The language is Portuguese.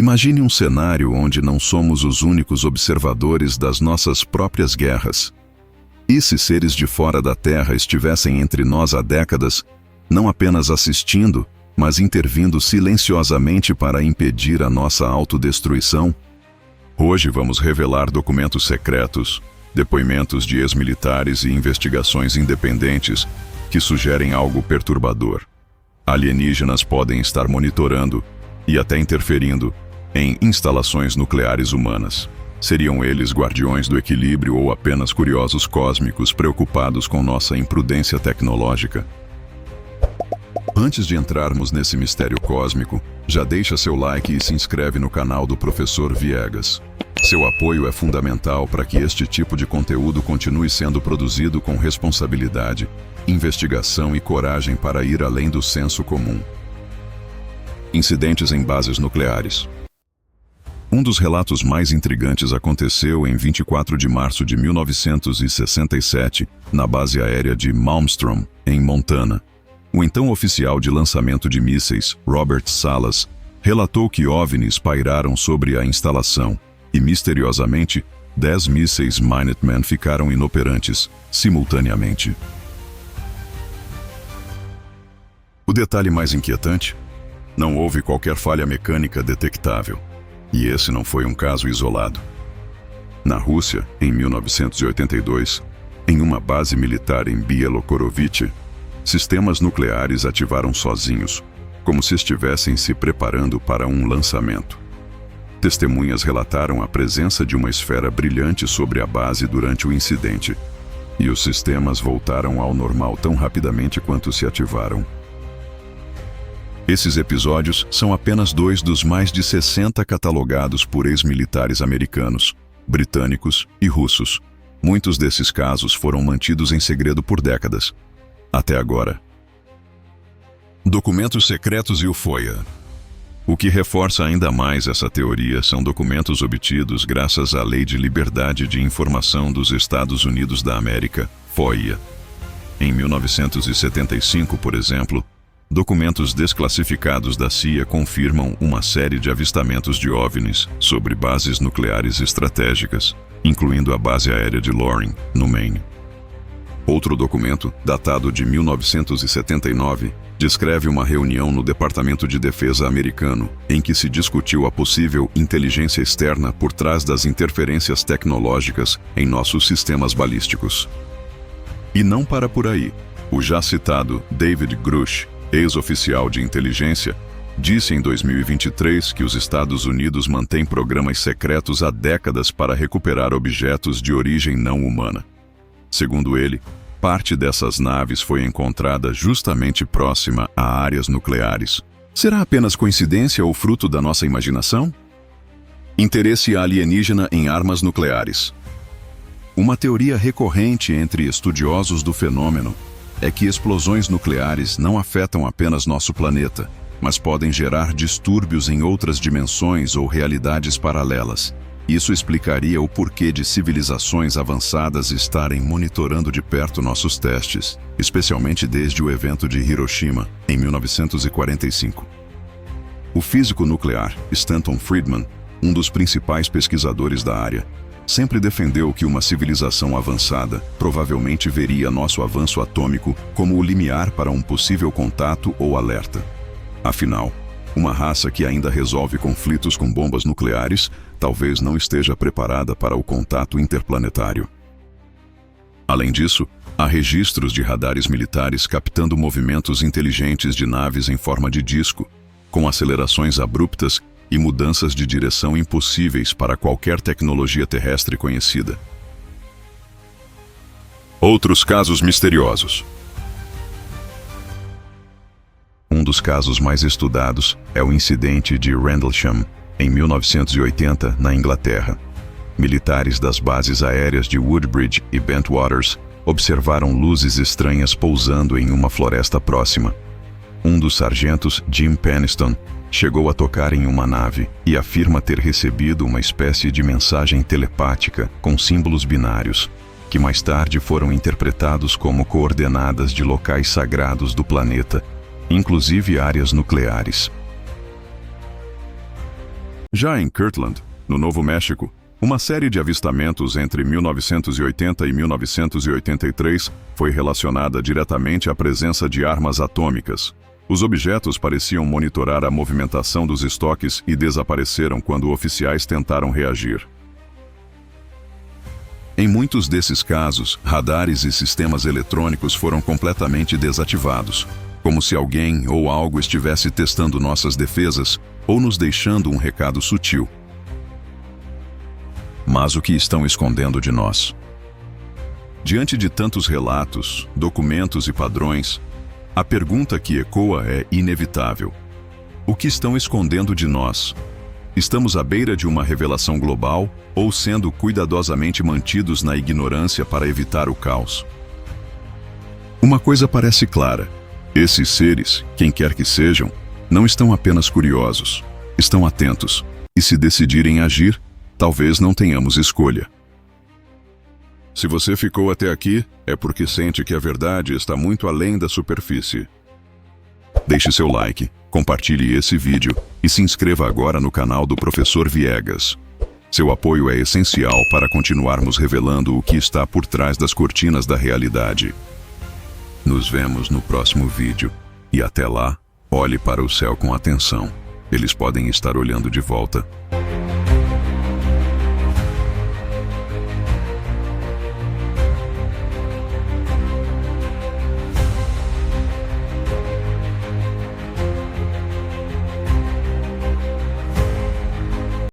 Imagine um cenário onde não somos os únicos observadores das nossas próprias guerras. E se seres de fora da Terra estivessem entre nós há décadas, não apenas assistindo, mas intervindo silenciosamente para impedir a nossa autodestruição? Hoje vamos revelar documentos secretos, depoimentos de ex-militares e investigações independentes que sugerem algo perturbador. Alienígenas podem estar monitorando e até interferindo em instalações nucleares humanas. Seriam eles guardiões do equilíbrio ou apenas curiosos cósmicos preocupados com nossa imprudência tecnológica? Antes de entrarmos nesse mistério cósmico, já deixa seu like e se inscreve no canal do Professor Viegas. Seu apoio é fundamental para que este tipo de conteúdo continue sendo produzido com responsabilidade, investigação e coragem para ir além do senso comum. Incidentes em bases nucleares. Um dos relatos mais intrigantes aconteceu em 24 de março de 1967, na base aérea de Malmstrom, em Montana. O então oficial de lançamento de mísseis, Robert Salas, relatou que OVNIs pairaram sobre a instalação e, misteriosamente, 10 mísseis Minuteman ficaram inoperantes, simultaneamente. O detalhe mais inquietante? Não houve qualquer falha mecânica detectável. E esse não foi um caso isolado. Na Rússia, em 1982, em uma base militar em Bielorussia, sistemas nucleares ativaram sozinhos, como se estivessem se preparando para um lançamento. Testemunhas relataram a presença de uma esfera brilhante sobre a base durante o incidente, e os sistemas voltaram ao normal tão rapidamente quanto se ativaram. Esses episódios são apenas 2 dos mais de 60 catalogados por ex-militares americanos, britânicos e russos. Muitos desses casos foram mantidos em segredo por décadas. Até agora. Documentos secretos e o FOIA. O que reforça ainda mais essa teoria são documentos obtidos graças à Lei de Liberdade de Informação dos Estados Unidos da América, FOIA. Em 1975, por exemplo, documentos desclassificados da CIA confirmam uma série de avistamentos de OVNIs sobre bases nucleares estratégicas, incluindo a base aérea de Loring, no Maine. Outro documento, datado de 1979, descreve uma reunião no Departamento de Defesa americano em que se discutiu a possível inteligência externa por trás das interferências tecnológicas em nossos sistemas balísticos. E não para por aí. O já citado David Grush, ex-oficial de inteligência, disse em 2023 que os Estados Unidos mantêm programas secretos há décadas para recuperar objetos de origem não humana. Segundo ele, parte dessas naves foi encontrada justamente próxima a áreas nucleares. Será apenas coincidência ou fruto da nossa imaginação? Interesse alienígena em armas nucleares. Uma teoria recorrente entre estudiosos do fenômeno é que explosões nucleares não afetam apenas nosso planeta, mas podem gerar distúrbios em outras dimensões ou realidades paralelas. Isso explicaria o porquê de civilizações avançadas estarem monitorando de perto nossos testes, especialmente desde o evento de Hiroshima, em 1945. O físico nuclear, Stanton Friedman, um dos principais pesquisadores da área, sempre defendeu que uma civilização avançada provavelmente veria nosso avanço atômico como o limiar para um possível contato ou alerta. Afinal, uma raça que ainda resolve conflitos com bombas nucleares talvez não esteja preparada para o contato interplanetário. Além disso, há registros de radares militares captando movimentos inteligentes de naves em forma de disco, com acelerações abruptas e mudanças de direção impossíveis para qualquer tecnologia terrestre conhecida. Outros casos misteriosos. Um dos casos mais estudados é o incidente de Rendlesham, em 1980, na Inglaterra. Militares das bases aéreas de Woodbridge e Bentwaters observaram luzes estranhas pousando em uma floresta próxima. Um dos sargentos, Jim Peniston, chegou a tocar em uma nave e afirma ter recebido uma espécie de mensagem telepática com símbolos binários, que mais tarde foram interpretados como coordenadas de locais sagrados do planeta, inclusive áreas nucleares. Já em Kirtland, no Novo México, uma série de avistamentos entre 1980 e 1983 foi relacionada diretamente à presença de armas atômicas. Os objetos pareciam monitorar a movimentação dos estoques e desapareceram quando oficiais tentaram reagir. Em muitos desses casos, radares e sistemas eletrônicos foram completamente desativados, como se alguém ou algo estivesse testando nossas defesas ou nos deixando um recado sutil. Mas o que estão escondendo de nós? Diante de tantos relatos, documentos e padrões, a pergunta que ecoa é inevitável. O que estão escondendo de nós? Estamos à beira de uma revelação global ou sendo cuidadosamente mantidos na ignorância para evitar o caos? Uma coisa parece clara: esses seres, quem quer que sejam, não estão apenas curiosos, estão atentos, e se decidirem agir, talvez não tenhamos escolha. Se você ficou até aqui, é porque sente que a verdade está muito além da superfície. Deixe seu like, compartilhe esse vídeo e se inscreva agora no canal do Professor Viegas. Seu apoio é essencial para continuarmos revelando o que está por trás das cortinas da realidade. Nos vemos no próximo vídeo, e até lá, olhe para o céu com atenção. Eles podem estar olhando de volta.